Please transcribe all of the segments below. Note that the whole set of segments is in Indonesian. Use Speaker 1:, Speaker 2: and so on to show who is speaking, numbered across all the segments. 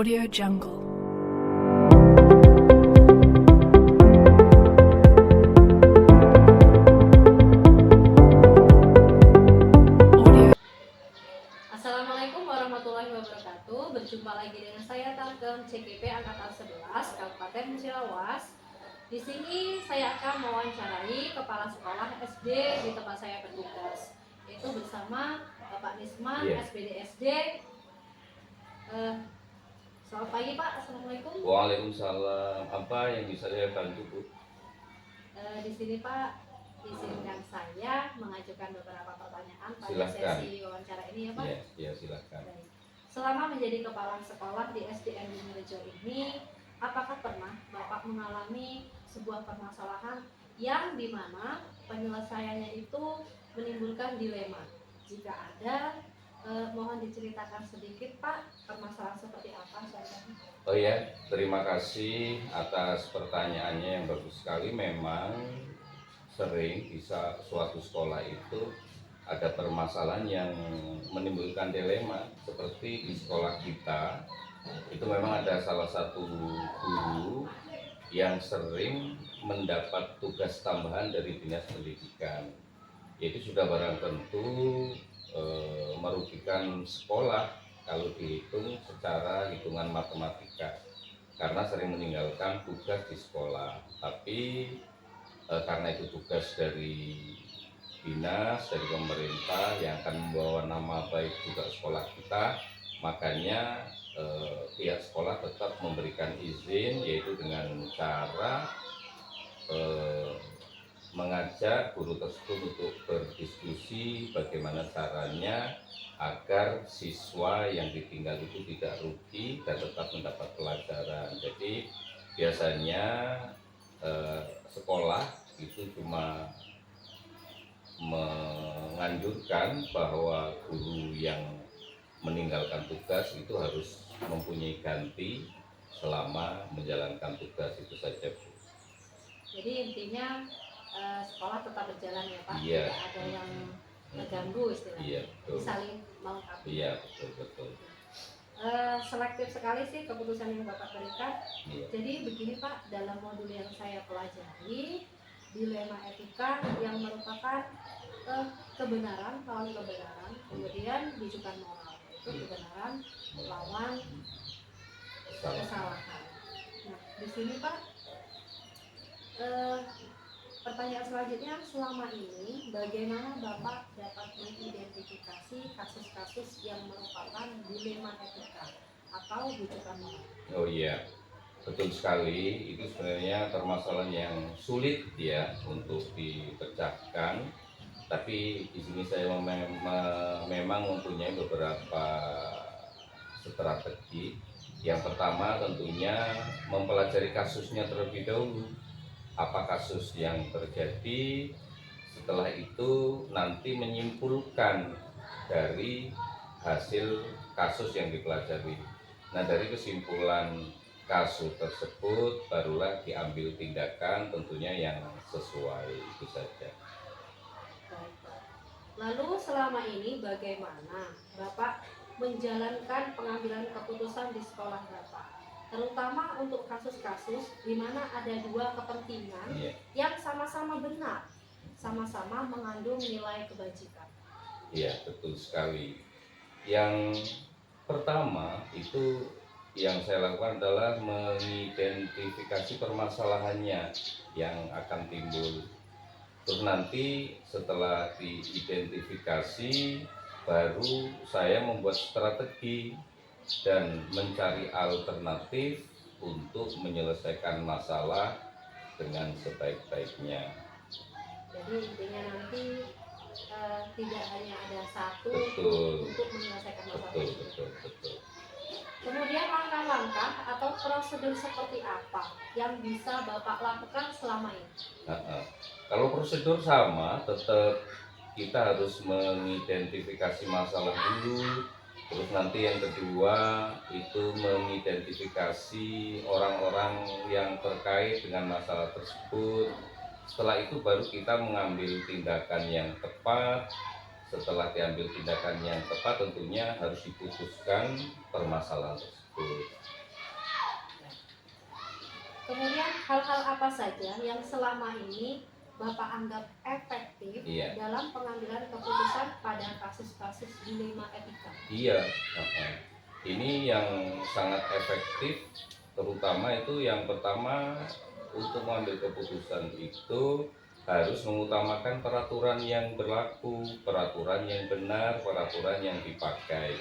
Speaker 1: Audio Jungle. Audio.
Speaker 2: Assalamualaikum warahmatullahi wabarakatuh. Berjumpa lagi dengan saya Tarkem CGP Angkatan 11 Kabupaten Musirawas. Di sini saya akan mewawancarai kepala sekolah SD di tempat saya bertugas, yaitu bersama Bapak Nisman, SPD SD. Selamat pagi Pak. Assalamualaikum.
Speaker 3: Waalaikumsalam. Apa yang bisa saya bantu, Bu?
Speaker 2: Di sini Pak, izinkan saya mengajukan beberapa pertanyaan pada
Speaker 3: Silahkan.
Speaker 2: sesi wawancara ini ya Pak.
Speaker 3: Ya, silakan.
Speaker 2: Baik. Selama menjadi kepala sekolah di SDN Bumi ini, apakah pernah Bapak mengalami sebuah permasalahan yang dimana penyelesaiannya itu menimbulkan dilema? Jika ada, mohon diceritakan sedikit Pak, permasalahan seperti apa contohnya?
Speaker 3: Oh ya, terima kasih atas pertanyaannya yang bagus sekali. Memang sering bisa suatu sekolah itu ada permasalahan yang menimbulkan dilema. Seperti di sekolah kita, itu memang ada salah satu guru yang sering mendapat tugas tambahan dari dinas pendidikan. Itu sudah barang tentu merugikan sekolah kalau dihitung secara hitungan matematika, karena sering meninggalkan tugas di sekolah. Tapi karena itu tugas dari dinas, dari pemerintah yang akan membawa nama baik juga sekolah kita, makanya pihak sekolah tetap memberikan izin, yaitu dengan cara mengajak guru tersebut untuk berdiskusi bagaimana caranya agar siswa yang ditinggal itu tidak rugi dan tetap mendapat pelajaran. Jadi biasanya sekolah itu cuma menganjurkan bahwa guru yang meninggalkan tugas itu harus mempunyai ganti selama menjalankan tugas, itu saja, Bu.
Speaker 2: Jadi intinya sekolah tetap berjalan ya Pak,
Speaker 3: Iya.
Speaker 2: tidak ada yang mengganggu istilahnya.
Speaker 3: Iya, betul.
Speaker 2: Saling melengkapi.
Speaker 3: Iya, betul.
Speaker 2: Selektif sekali sih keputusan yang Bapak berikan.
Speaker 3: Iya.
Speaker 2: Jadi begini Pak, dalam modul yang saya pelajari, dilema etika yang merupakan kebenaran lawan kebenaran, kemudian rujukan moral, itu kebenaran lawan kesalahan. Nah, di sini Pak, pertanyaan selanjutnya, selama ini bagaimana Bapak dapat mengidentifikasi kasus-kasus yang merupakan dilema etika atau rujukan moral?
Speaker 3: Oh iya, betul sekali. Itu sebenarnya permasalahan yang sulit ya untuk dipecahkan. Tapi di sini saya memang mempunyai beberapa strategi. Yang pertama tentunya mempelajari kasusnya terlebih dahulu. Apa kasus yang terjadi, setelah itu nanti menyimpulkan dari hasil kasus yang dipelajari. Nah, dari kesimpulan kasus tersebut barulah diambil tindakan tentunya yang sesuai, itu saja.
Speaker 2: Baik, Pak. Lalu selama ini bagaimana Bapak menjalankan pengambilan keputusan di sekolah Bapak, terutama untuk kasus-kasus di mana ada dua kepentingan yang sama-sama benar, sama-sama mengandung nilai kebajikan?
Speaker 3: Iya, betul sekali. Yang pertama itu yang saya lakukan adalah mengidentifikasi permasalahannya yang akan timbul. Terus nanti setelah diidentifikasi, baru saya membuat strategi dan mencari alternatif untuk menyelesaikan masalah dengan sebaik-baiknya.
Speaker 2: Jadi intinya nanti tidak hanya ada satu untuk menyelesaikan masalah.
Speaker 3: Betul.
Speaker 2: Kemudian langkah-langkah atau prosedur seperti apa yang bisa Bapak lakukan selama ini?
Speaker 3: Kalau prosedur sama, tetap kita harus mengidentifikasi masalah dulu. Terus nanti yang kedua itu mengidentifikasi orang-orang yang terkait dengan masalah tersebut. Setelah itu baru kita mengambil tindakan yang tepat. Setelah diambil tindakan yang tepat, tentunya harus diputuskan permasalahan tersebut. tersebut.
Speaker 2: Kemudian hal-hal apa saja yang selama ini Bapak anggap efektif
Speaker 3: Iya.
Speaker 2: dalam pengambilan keputusan pada kasus-kasus dilema etika?
Speaker 3: Iya, ini yang sangat efektif, terutama itu yang pertama untuk mengambil keputusan itu harus mengutamakan peraturan yang berlaku, peraturan yang benar, peraturan yang dipakai.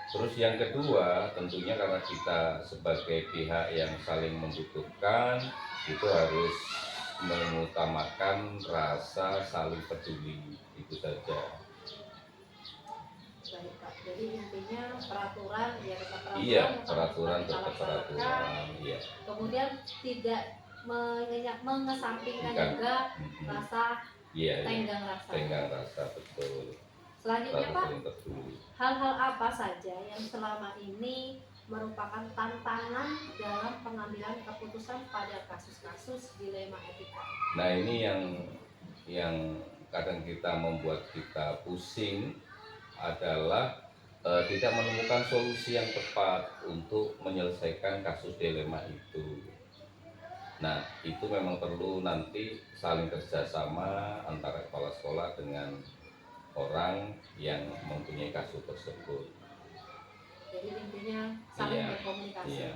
Speaker 3: Terus yang kedua, tentunya karena kita sebagai pihak yang saling membutuhkan, itu harus mengutamakan rasa saling peduli, itu saja.
Speaker 2: Baik Pak, jadi intinya peraturan ya tetap peraturan,
Speaker 3: Iya,
Speaker 2: yang harus
Speaker 3: peraturan
Speaker 2: kita
Speaker 3: tetap
Speaker 2: laksanakan.
Speaker 3: peraturan, iya.
Speaker 2: Kemudian tidak mengesampingkan
Speaker 3: Bukan.
Speaker 2: juga rasa
Speaker 3: Iya, iya.
Speaker 2: tenggang rasa.
Speaker 3: Tenggang rasa, betul.
Speaker 2: Selanjutnya
Speaker 3: Harus
Speaker 2: Pak,
Speaker 3: saling peduli.
Speaker 2: hal-hal apa saja yang selama ini merupakan tantangan dalam pengambilan keputusan pada kasus-kasus dilema etika?
Speaker 3: Nah, ini yang kadang kita membuat kita pusing adalah tidak menemukan solusi yang tepat untuk menyelesaikan kasus dilema itu. Nah, itu memang perlu nanti saling kerjasama antara kepala sekolah dengan orang yang mempunyai kasus tersebut.
Speaker 2: Jadi intinya saling
Speaker 3: Iya,
Speaker 2: berkomunikasi.
Speaker 3: iya.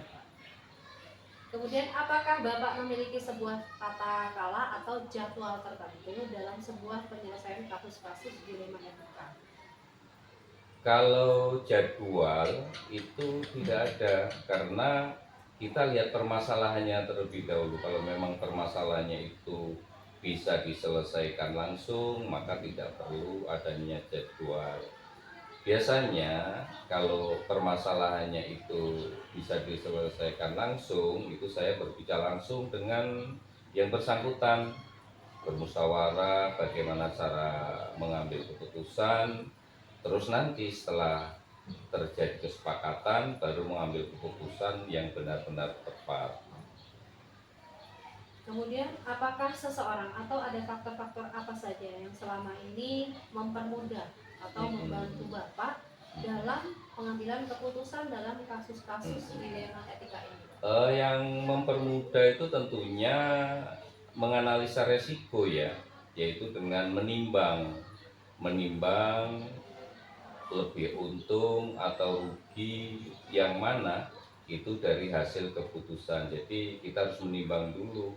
Speaker 2: Kemudian apakah Bapak memiliki sebuah tata kala atau jadwal tertentu dalam sebuah penyelesaian kasus-kasus dilema etika?
Speaker 3: Kalau jadwal itu tidak ada, karena kita lihat permasalahannya terlebih dahulu. Kalau memang permasalahannya itu bisa diselesaikan langsung, maka tidak perlu adanya jadwal. Biasanya kalau permasalahannya itu bisa diselesaikan langsung, itu saya berbicara langsung dengan yang bersangkutan, bermusyawarah bagaimana cara mengambil keputusan. Terus nanti setelah terjadi kesepakatan baru mengambil keputusan yang benar-benar tepat.
Speaker 2: Kemudian apakah seseorang atau ada faktor-faktor apa saja yang selama ini mempermudah atau membantu Bapak dalam pengambilan keputusan dalam kasus-kasus dilema etika ini?
Speaker 3: Yang mempermudah itu tentunya menganalisa resiko ya, yaitu dengan menimbang lebih untung atau rugi yang mana itu dari hasil keputusan. Jadi kita harus menimbang dulu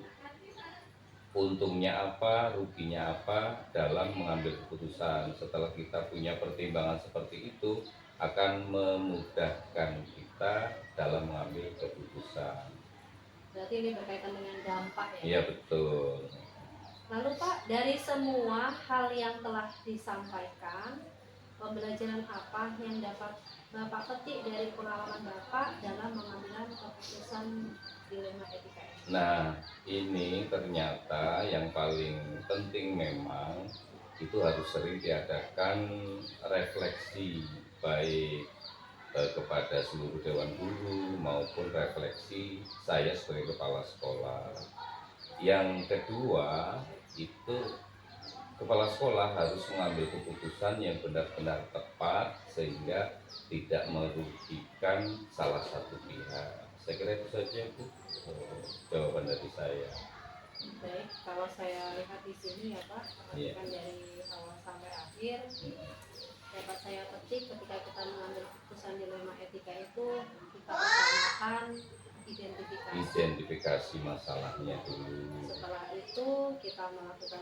Speaker 3: untungnya apa, ruginya apa dalam mengambil keputusan. Setelah kita punya pertimbangan seperti itu, akan memudahkan kita dalam mengambil keputusan.
Speaker 2: Berarti ini berkaitan dengan dampak ya?
Speaker 3: Iya, betul.
Speaker 2: Lalu Pak, dari semua hal yang telah disampaikan, pembelajaran apa yang dapat Bapak petik dari pengalaman Bapak dalam mengambil keputusan dilema etika ini?
Speaker 3: Nah, ini ternyata yang paling penting memang itu harus sering diadakan refleksi, baik kepada seluruh dewan guru maupun refleksi saya sebagai kepala sekolah. Yang kedua, itu kepala sekolah harus mengambil keputusan yang benar-benar tepat sehingga tidak merugikan salah satu pihak. Saya kira itu saja Bu, jawaban dari saya.
Speaker 2: Baik, kalau saya lihat di sini ya Pak, perhatikan dari awal sampai akhir, dapat saya petik ketika kita mengambil keputusan dilema etika itu kita utamakan
Speaker 3: identifikasi masalahnya dulu.
Speaker 2: Setelah itu kita melakukan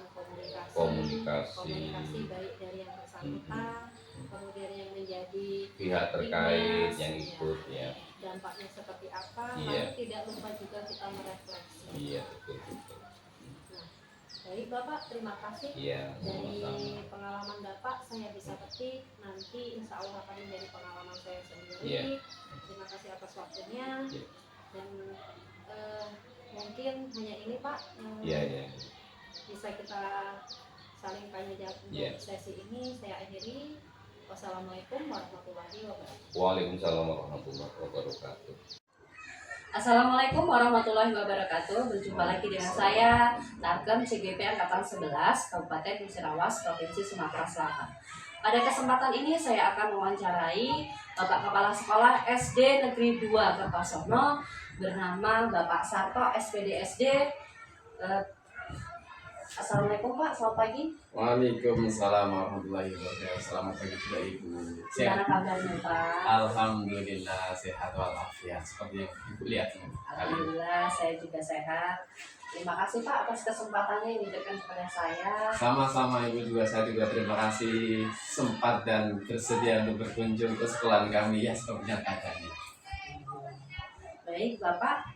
Speaker 3: komunikasi
Speaker 2: baik dari yang bersangkutan, kemudian yang menjadi
Speaker 3: pihak terkait yang ikut ya.
Speaker 2: Dampaknya seperti apa,
Speaker 3: Iya.
Speaker 2: lalu tidak lupa juga kita merefleksi.
Speaker 3: Iya, betul.
Speaker 2: Nah, baik Bapak, terima kasih.
Speaker 3: Iya,
Speaker 2: Dari
Speaker 3: sama-sama.
Speaker 2: pengalaman Bapak saya bisa petik, nanti insya Allah akan menjadi pengalaman saya sendiri.
Speaker 3: Iya.
Speaker 2: Terima kasih atas waktunya.
Speaker 3: Iya.
Speaker 2: Dan mungkin hanya ini Pak yang
Speaker 3: Iya.
Speaker 2: bisa kita saling tanya jawab untuk
Speaker 3: Iya.
Speaker 2: sesi ini. Saya akhiri. Wassalamualaikum warahmatullahi wabarakatuh.
Speaker 3: Waalaikumsalam warahmatullahi wabarakatuh.
Speaker 4: Assalamualaikum warahmatullahi wabarakatuh. Berjumpa lagi dengan saya Tarkem CGP Angkatan 11 Kabupaten Musirawas, Provinsi Sumatera Selatan. Pada kesempatan ini saya akan mewawancarai Bapak Kepala Sekolah SD Negeri 2 Kertosono bernama Bapak Sarto SPDSD. Assalamualaikum Pak, selamat pagi.
Speaker 5: Waalaikumsalam warahmatullahi wabarakatuh. Selamat pagi juga Ibu.
Speaker 4: Gimana kabarnya Pak?
Speaker 5: Alhamdulillah sehat walafiat seperti yang Ibu lihat ini.
Speaker 4: Alhamdulillah saya juga sehat. Terima kasih Pak atas kesempatannya yang diberikan kepada saya.
Speaker 5: Sama-sama Ibu juga, saya juga terima kasih sempat dan bersedia untuk berkunjung ke sekolah kami ya seperti yang keadaannya.
Speaker 4: Baik Bapak,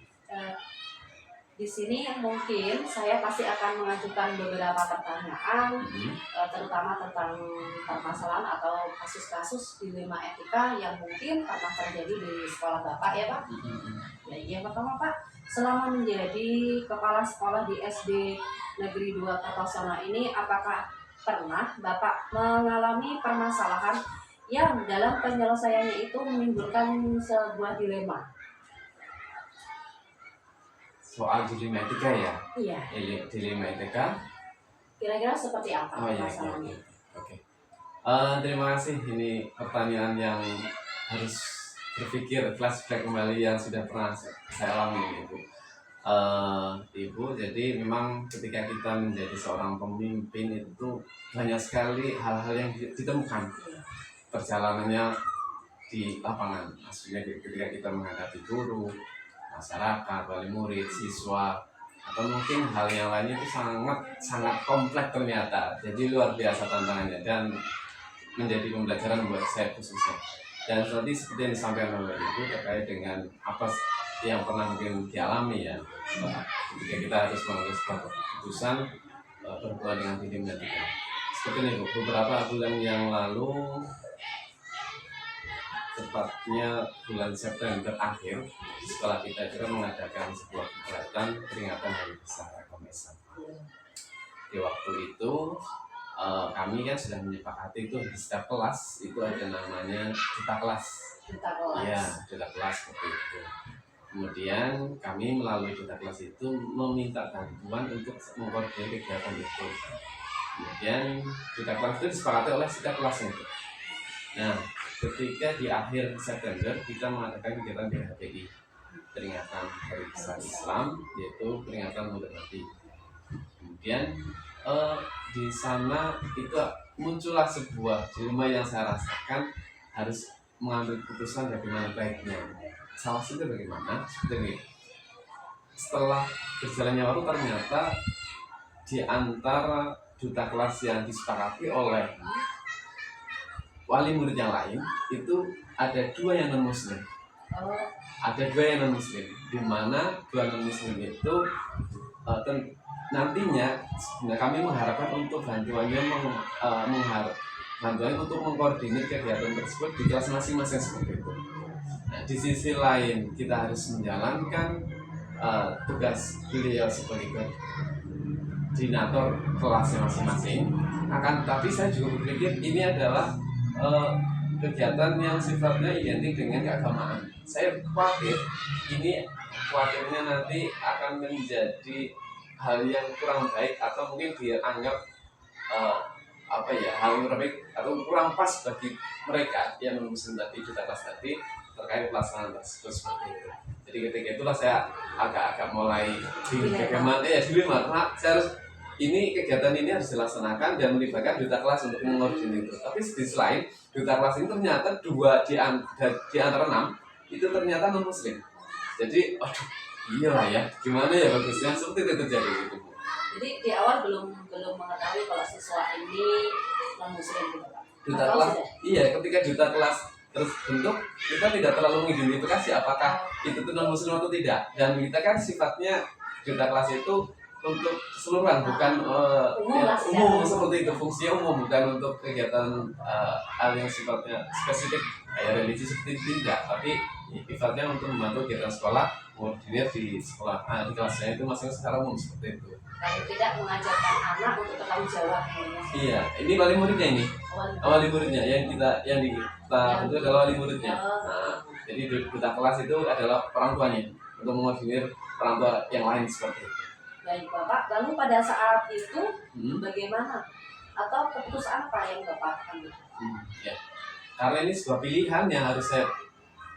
Speaker 4: di sini mungkin saya pasti akan mengajukan beberapa pertanyaan, terutama tentang permasalahan atau kasus-kasus dilema etika yang mungkin pernah terjadi di sekolah Bapak ya Pak. Baik, yang pertama Pak, selama menjadi kepala sekolah di SD Negeri 2 Kertosono ini, apakah pernah Bapak mengalami permasalahan yang dalam penyelesaiannya itu menimbulkan sebuah dilema?
Speaker 5: Soal dilema etika ya?
Speaker 4: Iya.
Speaker 5: Dilema etika?
Speaker 4: Kira-kira seperti apa
Speaker 5: Oh iya,
Speaker 4: masalahnya?
Speaker 5: Oke. Terima kasih, ini pertanyaan yang harus berpikir flashback kembali yang sudah pernah saya alami Ibu. Ibu, jadi memang ketika kita menjadi seorang pemimpin itu banyak sekali hal-hal yang ditemukan perjalanannya di lapangan. Maksudnya ketika kita menghadapi guru, masyarakat, wali murid, siswa, atau mungkin hal yang lainnya itu sangat kompleks ternyata. Jadi luar biasa tantangannya dan menjadi pembelajaran buat saya khususnya. Dan tadi seperti yang disampaikan oleh Ibu terkait dengan apa yang pernah mungkin dialami ya, ketika kita harus mengambil sebuah keputusan berhubungan dengan dilema etika. Seperti ini Bu, beberapa bulan yang lalu, tepatnya bulan September akhir, sekolah kita juga mengadakan sebuah kegiatan peringatan Hari Besar Agama Islam. Di waktu itu kami kan sudah menyepakati itu di setiap kelas itu ada namanya duta kelas.
Speaker 4: Duta kelas.
Speaker 5: Iya, duta kelas seperti itu. Kemudian kami melalui duta kelas itu meminta bantuan untuk mengkoordinir kegiatan itu. Kemudian duta kelas itu disepakati oleh setiap kelasnya. Nah, ketika di akhir September kita mengadakan kegiatan PHBI, peringatan Hari Besar Islam, yaitu peringatan Maulid Nabi. Kemudian di sana itu muncullah sebuah dilema yang saya rasakan harus mengambil keputusan bagaimana baiknya. Salah satu bagaimana? Seperti ini. Setelah berjalannya waktu ternyata di antara duta kelas yang disepakati oleh wali murid yang lain itu ada dua yang non muslim. Ada dua yang non muslim, di mana dua non muslim itu nantinya sebenarnya kami mengharapkan untuk bantuannya bantuan untuk mengkoordinir kegiatan tersebut di kelas masing-masing seperti itu. Nah, di sisi lain kita harus menjalankan tugas beliau sebagai koordinator kelasnya masing-masing. Akan tetapi saya juga berpikir ini adalah kegiatan yang sifatnya identik dengan keagamaan. Saya khawatirnya nanti akan menjadi hal yang kurang baik atau mungkin dianggap hal yang kurang baik atau kurang pas bagi mereka yang muslim tadi duta kelas tadi terkait pelaksanaan tersebut seperti itu. Jadi ketika itulah saya agak mulai dilema karena saya harus kegiatan ini harus dilaksanakan dan melibatkan duta kelas untuk mengkoordinir itu. Tapi di sisi lain, duta kelas ini ternyata dua di antara 6 itu ternyata non muslim. Jadi, iyalah ya, gimana ya bagusnya seperti itu terjadi gitu.
Speaker 4: Jadi di awal belum mengetahui kalau siswa ini non muslim gitu Pak.
Speaker 5: Duta kelas, iya, ketika duta kelas terus bentuk, kita tidak terlalu mengidentifikasi apakah itu non muslim atau tidak. Dan kita kan sifatnya duta kelas itu untuk keseluruhan, bukan umum seperti itu, fungsinya umum, bukan untuk kegiatan hal yang sifatnya spesifik kayak religi seperti itu tidak, tapi sifatnya untuk membantu kegiatan sekolah, koordinir di sekolah, di kelasnya itu masing secara umum seperti itu.
Speaker 4: Kalau tidak mengajarkan anak untuk bertanggung jawab.
Speaker 5: Iya, ini wali muridnya ini, wali muridnya yang kita itu adalah wali muridnya. Nah, jadi duta kelas itu adalah orang tuanya. untuk mengordinir orang tua yang lain seperti itu.
Speaker 4: Baik Bapak, lalu pada saat itu
Speaker 5: Hmm.
Speaker 4: bagaimana? Atau keputusan apa yang Bapak ambil?
Speaker 5: Ya. Karena ini sebuah pilihan yang harus saya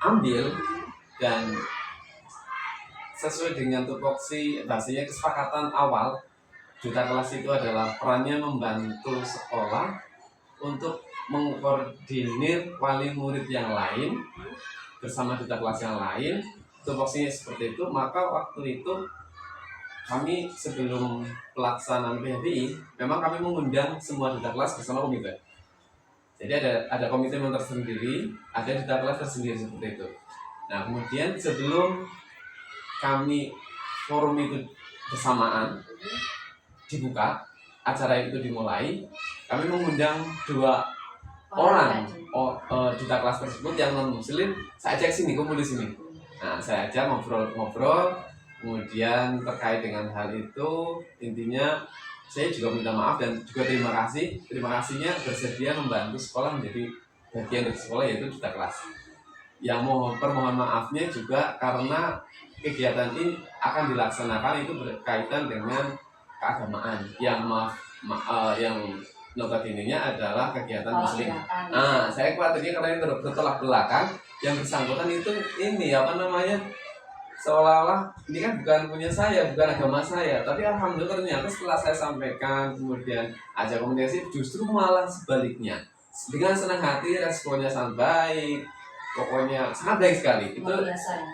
Speaker 5: ambil dan sesuai dengan tupoksi bahasanya kesepakatan awal, duta kelas itu adalah perannya membantu sekolah untuk mengkoordinir wali murid yang lain bersama duta kelas yang lain. Tupoksinya seperti itu, maka waktu itu kami sebelum pelaksanaan PHBI memang kami mengundang semua duta kelas bersama komite. Jadi ada komitmen tersendiri, ada duta kelas tersendiri seperti itu. Nah kemudian sebelum kami forum itu bersamaan dibuka, acara itu dimulai, kami mengundang 2 orang duta kelas tersebut yang non muslim. Saya ajak sini, kumpul di sini. Nah saya ajak ngobrol, kemudian terkait dengan hal itu intinya saya juga minta maaf dan juga terima kasihnya bersedia membantu sekolah menjadi bagian dari sekolah, yaitu duta kelas. Yang permohon maafnya juga karena kegiatan ini akan dilaksanakan itu berkaitan dengan keagamaan yang yang notabene-nya adalah kegiatan muslim. Nah, saya khawatirnya karena ini bertolak belakang, yang bersangkutan itu ini seolah-olah ini kan bukan punya saya, bukan agama saya. Tapi alhamdulillah ternyata setelah saya sampaikan kemudian ajak komunikasi, justru malah sebaliknya. Dengan senang hati responnya sangat baik, pokoknya sangat baik sekali. Itu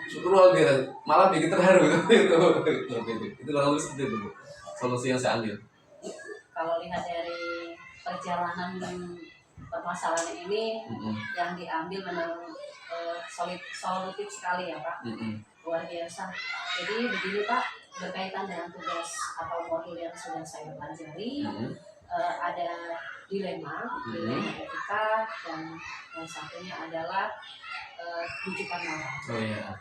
Speaker 5: syukur malah bikin terharu itu kurang lebih seperti itu, Bu, solusi yang saya ambil.
Speaker 4: Kalau lihat dari perjalanan permasalahan ini yang diambil memang solutif sekali ya Pak. Luar biasa. Jadi begini Pak, berkaitan dengan tugas atau modul yang sudah saya pelajari, ada dilema etika, dan yang satunya adalah rujukan moral.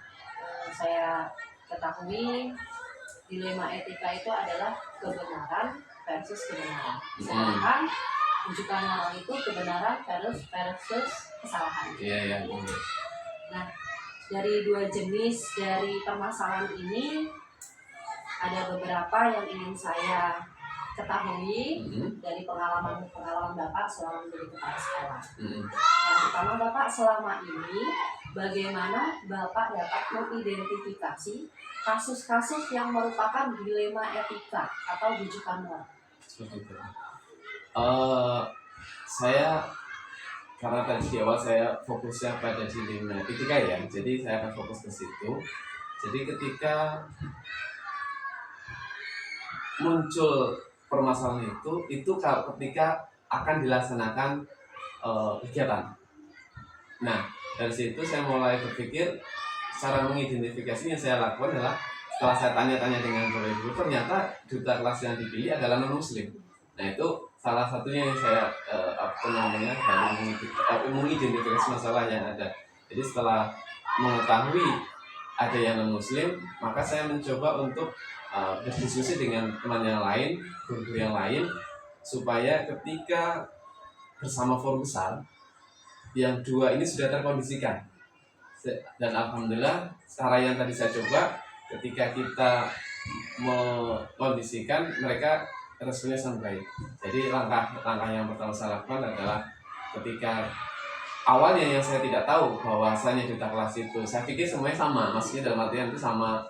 Speaker 4: Saya ketahui dilema etika itu adalah kebenaran versus kebenaran. Sedangkan rujukan moral itu kebenaran versus kesalahan. Nah, dari 2 jenis dari permasalahan ini ada beberapa yang ingin saya ketahui dari pengalaman Bapak selama menjadi kepala sekolah. Yang pertama Bapak, selama ini bagaimana Bapak dapat mengidentifikasi kasus-kasus yang merupakan dilema etika atau rujukan moral?
Speaker 5: Saya karena tadi di awal saya fokusnya pada dilema etika ya, jadi saya akan fokus ke situ. Jadi ketika muncul permasalahan itu ketika akan dilaksanakan kegiatan. Nah dari situ saya mulai berpikir cara mengidentifikasi yang saya lakukan adalah setelah saya tanya-tanya dengan guru, ternyata duta kelas yang dipilih adalah non muslim. Nah itu salah satunya yang saya mengidentifikasi masalah yang ada. Jadi setelah mengetahui ada yang non muslim, maka saya mencoba untuk berdiskusi dengan teman yang lain, guru yang lain, supaya ketika bersama forum besar yang 2 ini sudah terkondisikan. Dan alhamdulillah cara yang tadi saya coba, ketika kita mengkondisikan, mereka responnya sangat baik. Jadi langkah yang pertama saya lakukan adalah ketika awalnya yang saya tidak tahu bahwasanya duta kelas itu, saya pikir semuanya sama, maksudnya dalam artian itu sama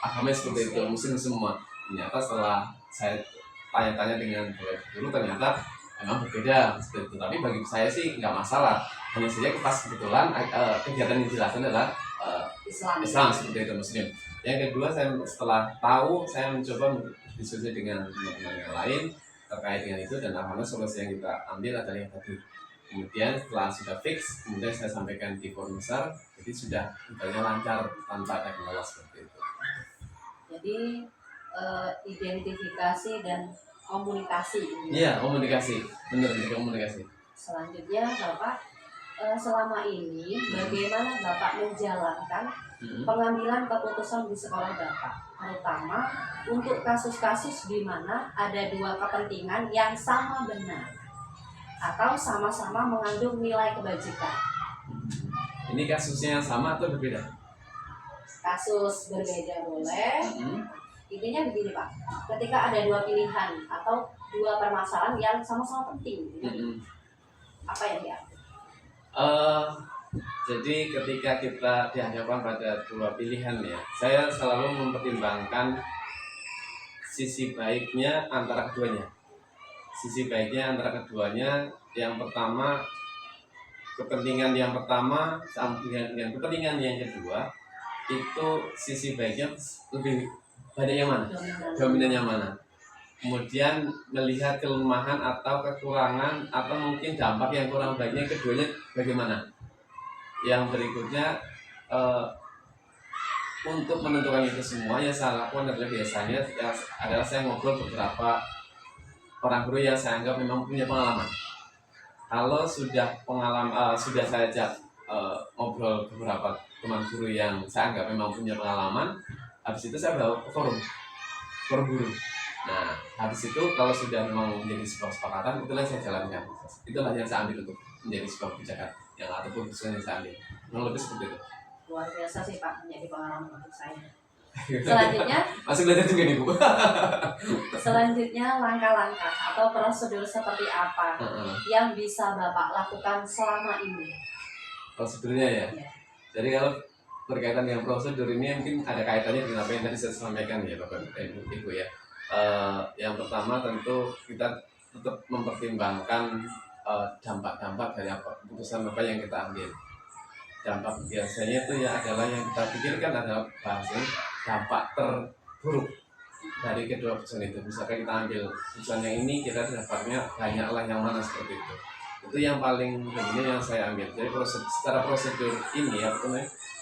Speaker 5: agamanya seperti itu, muslim semua. Ternyata setelah saya tanya-tanya dengan guru, ternyata memang berbeda seperti itu. Tapi bagi saya sih nggak masalah, hanya saja pas kebetulan kegiatan yang dilakukan adalah Islam seperti itu, muslim. Yang kedua, saya setelah tahu, saya mencoba diskusi dengan teman-teman yang lain terkait dengan itu, dan alhamdulillah solusi yang kita ambil adalah yang tadi. Kemudian setelah sudah fix, kemudian saya sampaikan di forum besar, jadi sudah banyak lancar tanpa ada kendala seperti itu.
Speaker 4: Jadi identifikasi dan komunikasi.
Speaker 5: Iya, komunikasi, benar komunikasi.
Speaker 4: Selanjutnya Bapak, selama ini bagaimana Bapak menjalankan pengambilan keputusan di sekolah Bapak, terutama untuk kasus-kasus di mana ada 2 kepentingan yang sama benar atau sama-sama mengandung nilai kebajikan?
Speaker 5: Ini kasusnya yang sama atau berbeda?
Speaker 4: kasus berbeda boleh. Intinya begini Pak, ketika ada dua pilihan atau dua permasalahan yang sama-sama penting, apa yang diambil?
Speaker 5: Jadi ketika kita dihadapkan pada dua pilihan ya, saya selalu mempertimbangkan sisi baiknya antara keduanya. Sisi baiknya antara keduanya, yang pertama kepentingan yang pertama dengan kepentingan yang kedua, itu sisi baiknya lebih banyak yang mana? Dominan yang mana? Kemudian melihat kelemahan atau kekurangan atau mungkin dampak yang kurang baiknya keduanya bagaimana? Yang berikutnya untuk menentukan itu semua yang saya lakukan adalah biasanya adalah saya ngobrol beberapa orang guru yang saya anggap memang punya pengalaman. Kalau sudah sudah saya ajak ngobrol beberapa teman guru yang saya anggap memang punya pengalaman, habis itu saya bawa ke forum guru. Nah, habis itu kalau sudah memang menjadi sebuah kesepakatan, itulah yang saya jalankan. Itulah yang saya ambil untuk menjadi sebuah kebijakan yang ataupun keputusan yang saya ambil. Memang lebih seperti itu.
Speaker 4: Luar biasa sih Pak, menjadi pengalaman untuk saya. Selanjutnya,
Speaker 5: masih belajar juga nih Bu.
Speaker 4: Selanjutnya langkah-langkah atau prosedur seperti apa yang bisa Bapak lakukan selama ini?
Speaker 5: Prosedurnya ya.
Speaker 4: Ya.
Speaker 5: Jadi kalau berkaitan dengan prosedur ini mungkin ada kaitannya dengan apa yang tadi saya sampaikan ya Bapak Ibu ya. Yang pertama tentu kita tetap mempertimbangkan dampak-dampak dari keputusan apa yang kita ambil. Dampak biasanya itu ya adalah yang kita pikirkan adalah bahasanya dampak terburuk dari kedua keputusan itu. Misalkan kita ambil keputusan yang ini, kita dampaknya banyaklah yang mana seperti itu. Itu yang paling begini yang saya ambil. Jadi secara prosedur ini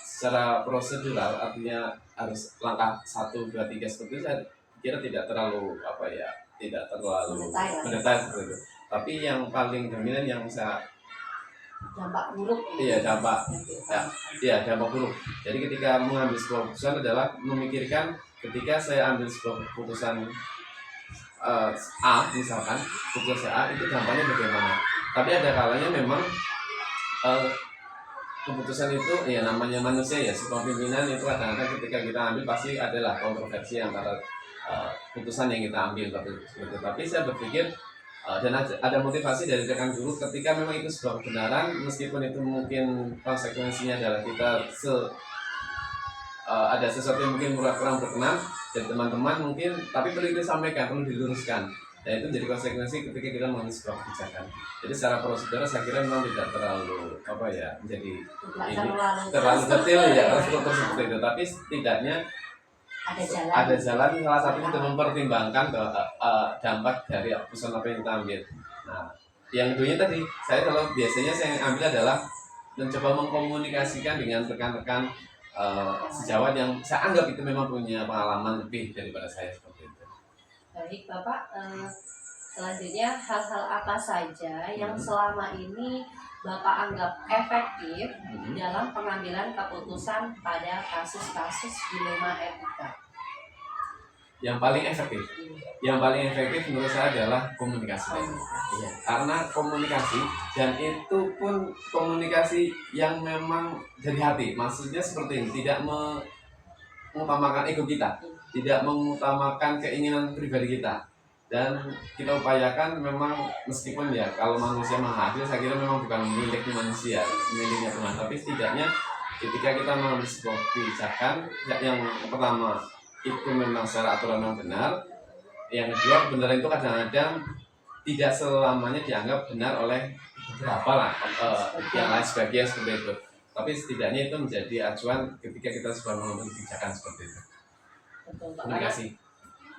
Speaker 5: secara prosedural artinya harus langkah 1, 2, 3 seperti itu. Saya kira tidak terlalu tidak terlalu mendetail seperti itu. Tapi yang paling dominan yang saya
Speaker 4: dampak buruk.
Speaker 5: Iya, dampak buruk. Jadi ketika mengambil sebuah keputusan adalah memikirkan ketika saya ambil sebuah keputusan A misalkan, keputusan A itu dampaknya bagaimana. Tapi ada kalanya memang keputusan itu ya namanya manusia ya, sebuah pimpinan itu kadang-kadang ketika kita ambil pasti adalah kontroversi antara keputusan yang kita ambil tapi saya berpikir dan ada motivasi dari rekan guru ketika memang itu sebuah kebenaran, meskipun itu mungkin konsekuensinya adalah kita ada sesuatu yang mungkin kurang berkenan dari teman-teman mungkin, tapi perlu disampaikan, perlu diluruskan. Dan itu jadi konsekuensi ketika kita mengambil sebuah kebijakan. Jadi secara prosedur saya kira memang tidak terlalu menjadi terlalu detail ya seperti itu. Tapi setidaknya ada jalan salah satu untuk mempertimbangkan dampak dari keputusan apa yang kita ambil. Nah, yang keduanya tadi saya kalau biasanya saya ambil adalah mencoba mengkomunikasikan dengan rekan-rekan sejawat yang saya anggap itu memang punya pengalaman lebih daripada saya seperti itu.
Speaker 4: Baik Bapak, selanjutnya hal-hal apa saja yang selama ini Bapak anggap efektif dalam pengambilan keputusan pada kasus-kasus dilema etika?
Speaker 5: Yang paling efektif menurut saya adalah komunikasi. Ya, karena komunikasi, dan itu pun komunikasi yang memang dari hati. Maksudnya seperti ini, tidak mengutamakan ego kita, tidak mengutamakan keinginan pribadi kita. Dan kita upayakan memang meskipun ya kalau manusia maha adil, saya kira memang bukan milik manusia, miliknya Tuhan. Tapi setidaknya ketika kita mengambil sebuah kebijakan, yang pertama itu memang secara aturan yang benar. Yang kedua, kebenaran itu kadang-kadang tidak selamanya dianggap benar oleh beberapa yang lain sebagian seperti itu. Tapi setidaknya itu menjadi acuan ketika kita sudah mengambil kebijakan seperti itu.
Speaker 4: Betul,
Speaker 5: komunikasi.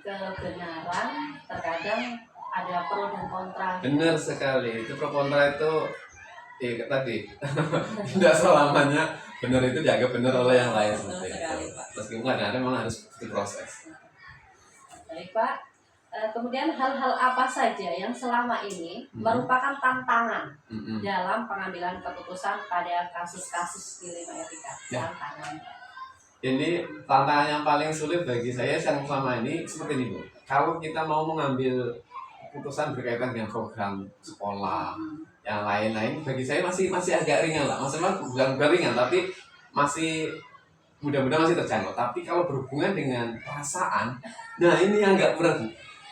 Speaker 4: Kebenaran terkadang ada pro dan kontra.
Speaker 5: Benar sekali. Itu pro kontra itu tadi tidak selamanya benar itu dianggap benar oleh yang lain seperti itu. Meskipun kadang-kadang memang harus diproses.
Speaker 4: Baik Pak. Kemudian hal-hal apa saja yang selama ini merupakan tantangan dalam pengambilan keputusan pada kasus-kasus dilema etika? Tantangan.
Speaker 5: Ini tantangan yang paling sulit bagi saya yang selama ini seperti ini Bu. Kalau kita mau mengambil keputusan berkaitan dengan program sekolah, yang lain-lain, bagi saya masih agak ringan lah. Maksudnya bukan ringan, tapi masih mudah-mudahan masih terjangkau. Tapi kalau berhubungan dengan perasaan, nah ini yang nggak berat,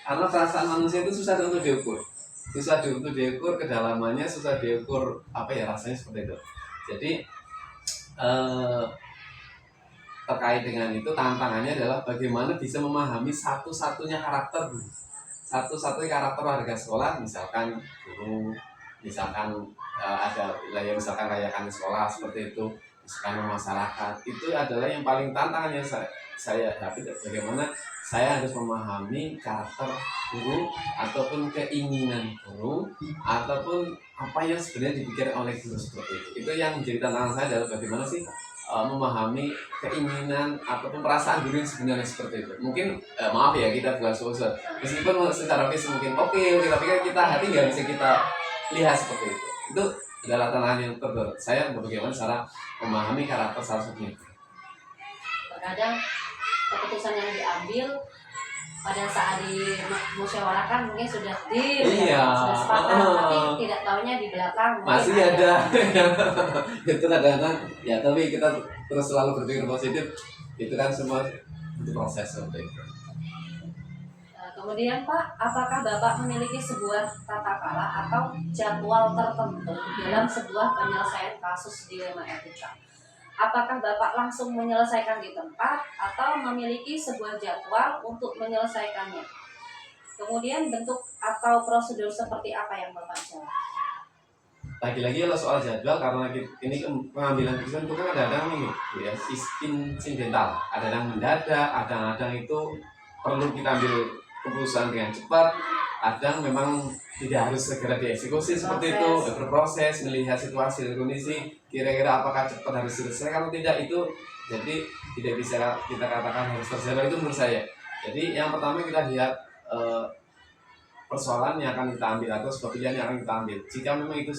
Speaker 5: karena perasaan manusia itu susah untuk diukur, kedalamannya susah diukur, apa ya rasanya seperti itu. Jadi terkait dengan itu tantangannya adalah bagaimana bisa memahami satu-satunya karakter warga sekolah, misalkan guru, misalkan ada wilayah misalkan rayakan di sekolah seperti itu, misalkan masyarakat, itu adalah yang paling tantangan yang saya hadapi. Bagaimana saya harus memahami karakter guru ataupun keinginan guru ataupun apa yang sebenarnya dipikirkan oleh guru seperti itu. Itu yang menjadi tantangan saya adalah bagaimana sih memahami keinginan ataupun perasaan guru yang sebenarnya seperti itu. Mungkin maaf ya, kita bukan sosok, meskipun secara fisik mungkin oke, tapi kan kita hati nggak bisa kita lihat seperti itu. Itu adalah tantangan yang terberat saya, bagaimana cara memahami karakter salah satunya.
Speaker 4: Terkadang keputusan yang diambil pada saat dimusyawarahkan mungkin sudah sudah sepakat, tapi tidak tahunya di belakang
Speaker 5: masih ada itu kadang-kadang ya, tapi kita terus selalu berpikir positif, itu kan semua itu proses seperti itu.
Speaker 4: Kemudian Pak, apakah Bapak memiliki sebuah tata cara atau jadwal tertentu dalam sebuah penyelesaian kasus dilema etika? Apakah Bapak langsung menyelesaikan di tempat atau memiliki sebuah jadwal untuk menyelesaikannya? Kemudian bentuk atau prosedur seperti apa yang Bapak jalankan?
Speaker 5: Lagi-lagi kalau soal jadwal, karena ini pengambilan keputusan itu kan kadang-kadang ini ya insidental, kadang-kadang mendadak, kadang-kadang itu perlu kita ambil keputusan dengan cepat, kadang memang tidak harus segera dieksekusi seperti itu, berproses, melihat situasi dan kondisi, kira-kira apakah cepat harus selesai, kalau tidak itu jadi tidak bisa kita katakan harus terjadi. Itu menurut saya. Jadi yang pertama kita lihat persoalan yang akan kita ambil atau sebuah pilihan yang akan kita ambil. Jika memang itu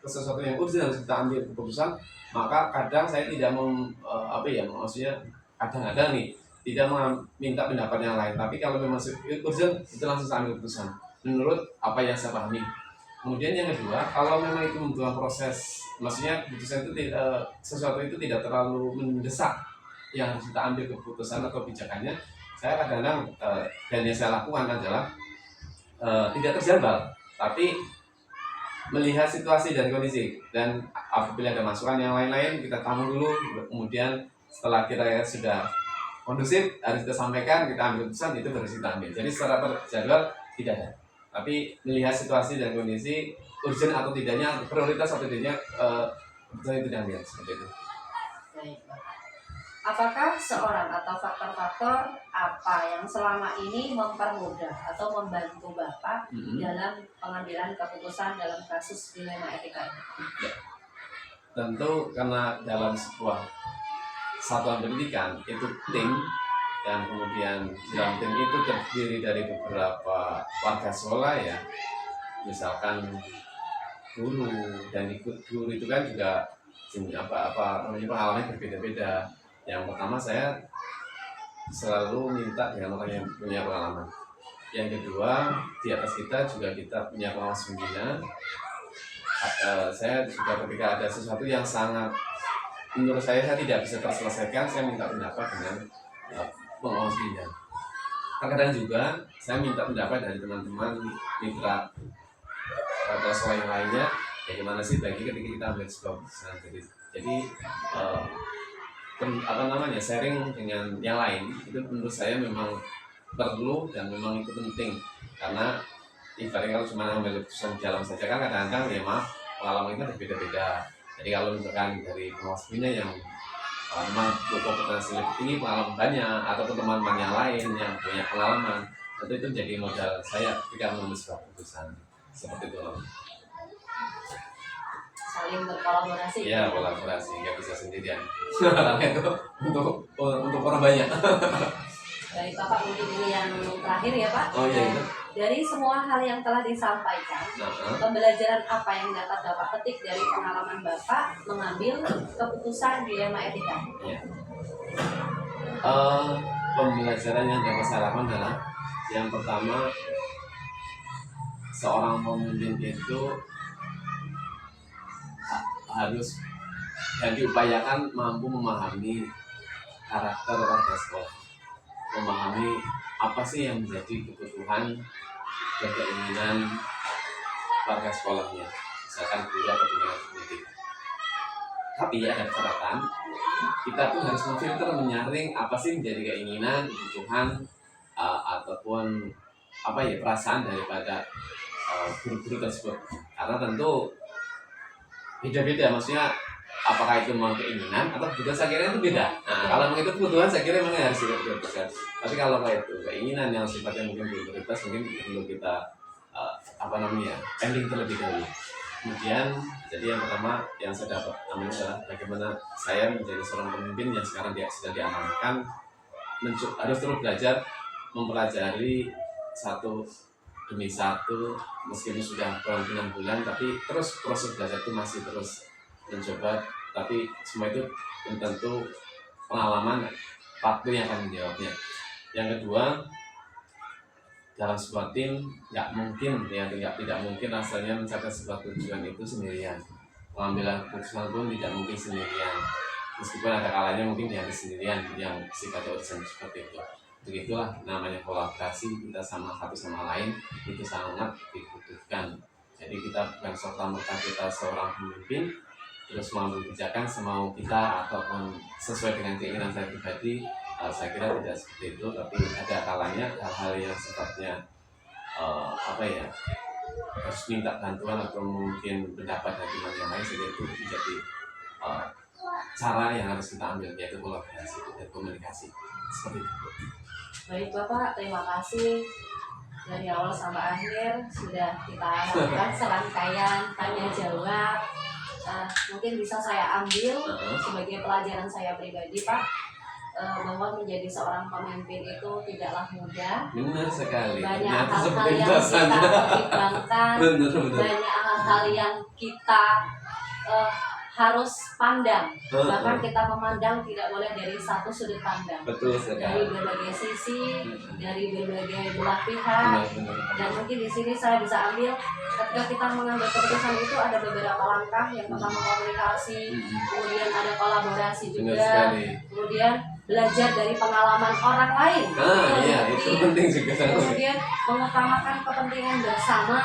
Speaker 5: sesuatu yang urgent harus kita ambil keputusan, maka kadang saya tidak maksudnya kadang-kadang nih tidak meminta pendapat yang lain, tapi kalau memang urgent itu langsung saya ambil keputusan menurut apa yang saya pahami. Kemudian yang kedua, kalau memang itu membutuhkan proses, maksudnya keputusan itu sesuatu itu tidak terlalu mendesak yang harus kita ambil keputusan atau kebijakannya, saya kadang-kadang dan yang saya lakukan adalah tidak terjebak, tapi melihat situasi dan kondisi, dan apabila ada masukan yang lain-lain kita tamu dulu, kemudian setelah kira-kira sudah kondusif harus kita sampaikan, kita ambil keputusan, itu harus kita ambil. Jadi secara terjadwal tidak ada, tapi melihat situasi dan kondisi, urgent atau tidaknya, prioritas atau tidaknya, keputusan itu diambil seperti itu.
Speaker 4: Baik, Bapak. Apakah seorang atau faktor-faktor apa yang selama ini mempermudah atau membantu Bapak dalam pengambilan keputusan dalam kasus dilema etika ini?
Speaker 5: Ya. Tentu karena dalam sebuah satuan pendidikan itu tim, dan kemudian dalam tim itu terdiri dari beberapa warga sekolah ya, misalkan guru, dan ikut guru itu kan juga pengalaman berbeda-beda. Yang pertama, saya selalu minta dengan orang yang punya pengalaman. Yang kedua, di atas kita juga kita punya pengalaman sendiri. Saya juga ketika ada sesuatu yang sangat menurut saya tidak bisa terselesaikan, saya minta pendapat dengan pengalaman sendiri. Terkadang juga saya minta pendapat dari teman-teman mitra atau sekolah yang lainnya, bagaimana sih bagi ketika kita ambil sebuah keputusan. Jadi sharing dengan yang lain itu menurut saya memang perlu dan memang itu penting, karena ibaratnya kalau cuma ambil keputusan di dalam saja kan kadang-kadang ya maaf pengalaman kita berbeda-beda. Jadi kalau misalkan dari pengawas yang memang berkompetensi lebih tinggi, pengalaman banyak, ataupun teman-teman yang lain yang punya pengalaman, tentu itu menjadi modal saya ketika mengambil sebuah keputusan seperti itu.
Speaker 4: Saling berkolaborasi.
Speaker 5: Iya, kolaborasi, nggak bisa sendirian. Itu untuk orang banyak.
Speaker 4: Baik, Bapak, mungkin ini yang terakhir ya Pak.
Speaker 5: Oh iya itu.
Speaker 4: Dari semua hal yang telah disampaikan, pembelajaran apa yang dapat Bapak petik dari pengalaman Bapak mengambil keputusan dilema etika?
Speaker 5: Ya. Pembelajaran yang dapat saya lakukan adalah yang pertama, seorang pemimpin itu harus dan diupayakan mampu memahami karakter warga sekolah, memahami apa sih yang menjadi kebutuhan dan keinginan warga sekolahnya, misalkan guru atau tenaga pendidik. Tapi ada catatan, kita tuh harus memfilter, menyaring apa sih menjadi keinginan, kebutuhan, ataupun apa ya perasaan daripada guru-guru tersebut. Karena tentu beda-beda, maksudnya apakah itu memang keinginan atau kebutuhan, saya kira itu beda. Nah, kalau memang itu kebutuhan, saya kira memang harus diprioritaskan. Tapi kalau kayak itu keinginan yang sifatnya mungkin prioritas, mungkin perlu kita pending terlebih dahulu. Kemudian, jadi yang pertama yang saya dapat ambil adalah bagaimana saya menjadi seorang pemimpin yang sekarang sudah diamankan, harus terus belajar, mempelajari satu demi satu, meskipun sudah berbulan bulan, tapi terus proses belajar itu masih terus mencoba. Tapi semua itu tentu pengalaman, waktu yang akan menjawabnya. Yang kedua, dalam sebuah tim tidak mungkin rasanya mencapai sebuah tujuan itu sendirian. Pengambilan keputusan pun tidak mungkin sendirian, meskipun ada kalanya mungkin diambil sendirian yang sifatnya urgent seperti itu. Begitulah namanya kolaborasi kita sama satu sama lain, itu sangat dibutuhkan. Jadi kita bukan serta-merta kita seorang pemimpin terus mengambil kebijakan semau kita ataupun sesuai dengan keinginan saya pribadi. Saya kira tidak seperti itu, tapi ada kalanya hal-hal yang sifatnya harus minta bantuan atau mungkin pendapat dari teman yang lain, sehingga itu menjadi cara yang harus kita ambil, yaitu kolaborasi dan komunikasi seperti itu.
Speaker 4: Baik Bapak, terima kasih dari awal sampai akhir sudah kita lakukan serangkaian tanya jawab. Mungkin bisa saya ambil sebagai pelajaran saya pribadi, Pak, bahwa menjadi seorang pemimpin itu tidaklah mudah.
Speaker 5: Benar sekali.
Speaker 4: Banyak hal-hal yang kita pertimbangkan, banyak hal-hal yang kita harus pandang. Bahkan kita memandang tidak boleh dari satu sudut pandang.
Speaker 5: Betul
Speaker 4: Dari
Speaker 5: sekali.
Speaker 4: berbagai sisi, dari berbagai belah pihak. Dan mungkin di sini saya bisa ambil ketika kita mengambil keputusan itu ada beberapa langkah. Yang pertama komunikasi, kemudian ada kolaborasi
Speaker 5: Benar
Speaker 4: juga,
Speaker 5: sekali.
Speaker 4: kemudian belajar dari pengalaman orang lain.
Speaker 5: Iya, itu penting juga.
Speaker 4: Kemudian mengutamakan kepentingan bersama.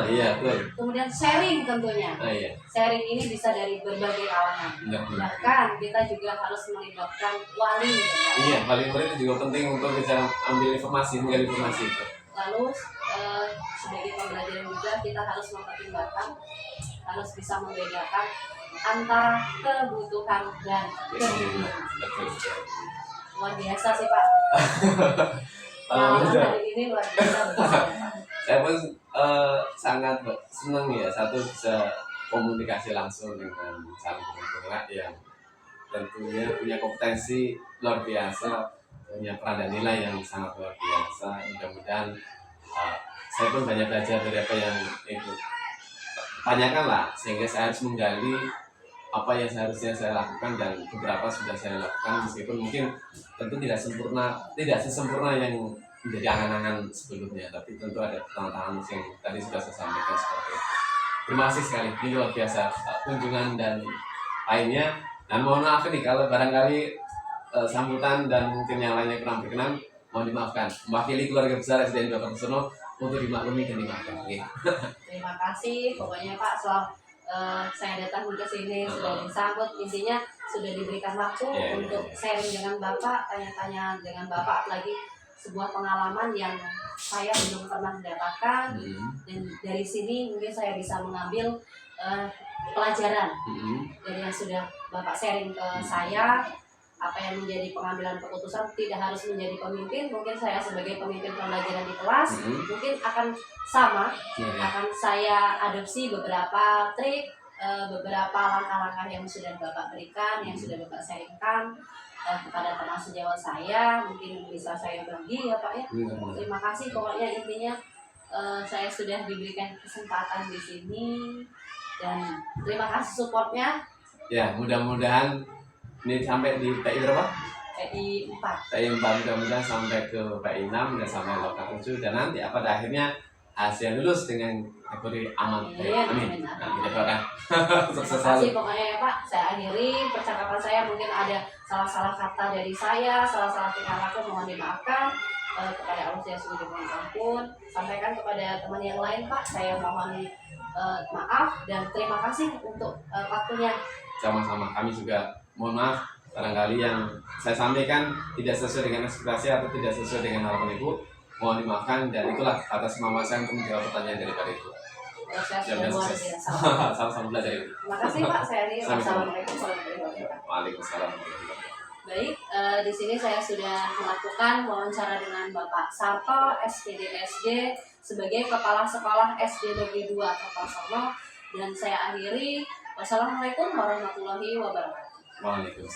Speaker 5: Iya, betul.
Speaker 4: Kemudian sharing tentunya.
Speaker 5: Iya.
Speaker 4: Sharing ini bisa dari berbagai kalangan.
Speaker 5: Benar.
Speaker 4: Bahkan kita juga harus melibatkan wali. Ya.
Speaker 5: Iya, paling itu juga penting untuk bisa ambil informasi, menggali informasi itu.
Speaker 4: Lalu sebagai pembelajaran juga kita harus mempertimbangkan, harus bisa membedakan antara kebutuhan dan keinginan.
Speaker 5: Betul.
Speaker 4: Luar biasa sih Pak. Pengalaman hari ini luar biasa.
Speaker 5: Saya pun sangat senang ya, satu bisa komunikasi langsung dengan calon penggerak yang tentunya punya kompetensi luar biasa, punya peran dan nilai yang sangat luar biasa. Mudah-mudahan saya pun banyak belajar dari apa yang itu tanyakan lah, sehingga saya harus menggali apa yang seharusnya saya lakukan, dan beberapa sudah saya lakukan, meskipun mungkin tentu tidak sesempurna yang menjadi angan-angan sebelumnya, tapi tentu ada tantangan yang tadi sudah saya sampaikan seperti itu. Terima kasih sekali, ini luar biasa kunjungan dan lainnya. Dan mohon maaf nih kalau barangkali sambutan dan mungkin yang lainnya kurang berkenan, mohon dimaafkan. Mewakili keluarga besar SDN Dr. Susono untuk dimaklumi dan dimaafkan.
Speaker 4: Terima kasih, pokoknya Pak saya datang ke sini sudah disambut, intinya sudah diberikan waktu untuk sharing dengan Bapak, tanya-tanya dengan Bapak, apalagi sebuah pengalaman yang saya belum pernah mendapatkan, dan dari sini mungkin saya bisa mengambil pelajaran dari yang sudah Bapak sharing ke saya. Apa yang menjadi pengambilan keputusan tidak harus menjadi pemimpin, mungkin saya sebagai pemimpin pembelajaran di kelas mungkin akan sama, akan saya adopsi beberapa trik, beberapa langkah-langkah yang sudah Bapak berikan, yang sudah Bapak sharingkan kepada teman sejawat saya, mungkin bisa saya bagi ya Pak ya. Terima kasih, pokoknya intinya saya sudah diberikan kesempatan di sini, dan terima kasih supportnya.
Speaker 5: Ya, mudah-mudahan ini sampai di PI berapa?
Speaker 4: PI 4.
Speaker 5: PI 4, mudah-mudahan sampai ke PI 6 dan sampai lokal 7, dan nanti pada akhirnya hasil lulus dengan kategori aman.
Speaker 4: Amin.
Speaker 5: Amin. Nah, kita doakan. Sukses
Speaker 4: Terima kasih
Speaker 5: selalu.
Speaker 4: pokoknya ya Pak. Saya akhiri percakapan saya, mungkin ada salah-salah kata dari saya, salah-salah tingkah laku mohon dimaafkan. Kepada Allah saya sudah dimohon ampun. Sampaikan kepada teman yang lain Pak. Saya mohon maaf dan terima kasih untuk waktunya.
Speaker 5: Sama-sama, kami juga mohon maaf barangkali yang saya sampaikan tidak sesuai dengan ekspektasi atau tidak sesuai dengan harapan Ibu. Mohon dimaafkan, dan itulah atas mama saya untuk menjawab pertanyaan daripada Ibu.
Speaker 4: Saya sudah
Speaker 5: Mudah-mudahan
Speaker 4: luar
Speaker 5: sukses.
Speaker 4: biasa.
Speaker 5: Sama-sama belajar Ibu.
Speaker 4: Terima kasih Pak. Saya akhiri.
Speaker 5: Sama-sama.
Speaker 4: Wassalamualaikum warahmatullahi wabarakatuh.
Speaker 5: Waalaikumsalam warahmatullahi wabarakatuh.
Speaker 4: Baik, di sini saya sudah melakukan wawancara dengan Bapak Sarto, SPDSD, sebagai Kepala Sekolah SD Negeri 2 Kertosono, dan saya akhiri. Wassalamualaikum warahmatullahi wabarakatuh.
Speaker 5: Waalaikumsalam.